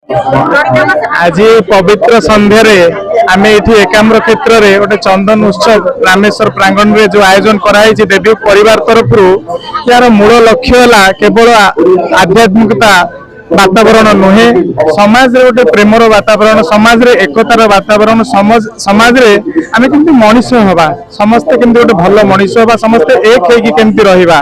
आज पवित्र संध्यारे आम ये एकाम्र क्षेत्र में गोटे चंदन उत्सव रामेश्वर प्रांगण में जो आयोजन कराई देवी परिवार तरफ यार मूल लक्ष्य है केवल आध्यात्मिकता वातावरण नुहे समाज रे गोटे प्रेमर वातावरण समाज रे एकतार वातावरण समाज रे आमे केमती मनीष हवा समस्ते केमती गोटे भल मनीष हवा समस्ते एक हेकी केमती रहिबा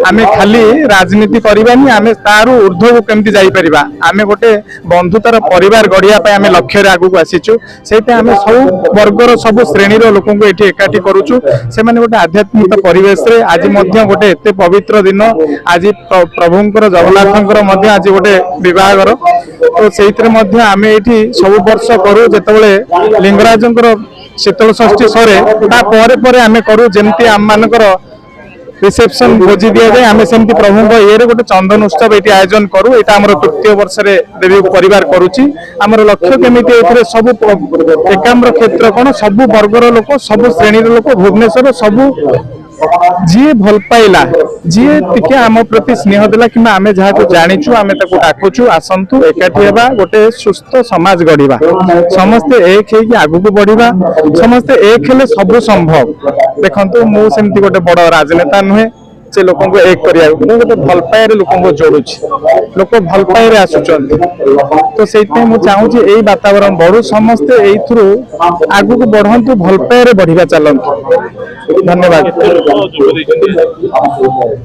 आमे खाली राजनीति करबानी आमे तारु ऊर्ध्व को केमती जाई परिबा आमे गोटे बंधुतार परिवार गढ़िया पय आमे लक्ष्य रे आगु आसीचु सेते आमे सब वर्गर सब श्रेणी रो लोकन को एठी एकाठी करूचु से माने गोटे आध्यात्मिक परिवेश रे आज मध्य गोटे एते पवित्र दिन आज प्रभुंकर जगन्नाथंकर मध्य आज गोटे विवाहर तो से आमे ये सब वर्ष करूँ जिते लिंगराजंकर शीतल षष्ठी सरे तापर आमे करूँ जमती आम मानकर रिसेप्शन भोजी दि जाए आम सेमती प्रभु ये गोटे चंदन उत्सव ये आयोजन करूँ यहाँ आम तृतीय वर्ष देवी परिवार करुच्ची आमर लक्ष्य केमी सब एकाम्र क्षेत्र कौन सब वर्गर लोक सब श्रेणी लोक भुवनेश्वर सब जी भल पाइला जी टिके आम प्रति स्नेह देला कि आमे जहाँ जानिचु आमे ताको डाकुचु आसंतु एकाठी हेबा गोटे सुस्थ समाज गढ़िबा समस्ते एक हेकि आगु को बढ़िबा समस्ते एक हेले सब संभव देखंतु मु सेमती गोटे बड़ राजनेता नुहे से लोक एक करिया गोटे भल पाए लोक जोड़ुची लोक भल पाए आसुचंती तो से चाहूँ यही वातावरण बढ़ू समस्ते एथुरु आगु को बढ़ंतु भल पाए बढ़िया चलतु धन्यवाद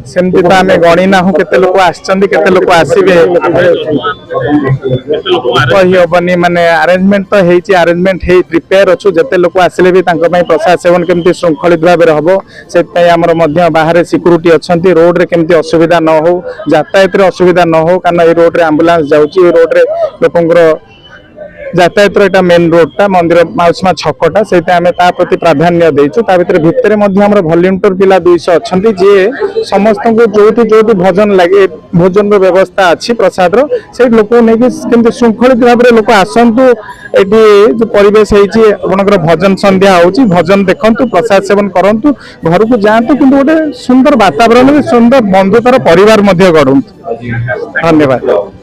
सेमती तो आम गणी ना केते लोक आछंती केते लोक आसीबे कही हबनी माने अरेंजमेंट तो हेची अरेंजमेंट हे प्रिपेयर अच्छु जते लोक आसिले भी तांको पई प्रसाद सेवन केमती श्रृंखलित भाव में हबो से पई हमर मध्य बाहर सिक्यूरिटी अच्छंती रोड रे केमती असुविधा न हो यातायात रे असुविधा न हो कारण ए रोड रे एम्बुलेंस जाउची ए रोड रे लोकंगर यातायात एटा मेन रोडटा मंदिर माउसमा छकटा से प्रति प्राधान्य देचु भितर भल्यूंटर पिला 200 अच्छा जी समस्त को जो भजन लगे भोजन व्यवस्था अच्छी प्रसाद से लोक नहीं श्रृंखलित भाव में लोक आसतु ये जो परिवेश होकर भजन संध्या होची भजन देखंतु प्रसाद सेवन करंतु घर को जातु कि गोटे सुंदर वातावरण सुंदर बंधुतार परिवार गढ़ु धन्यवाद।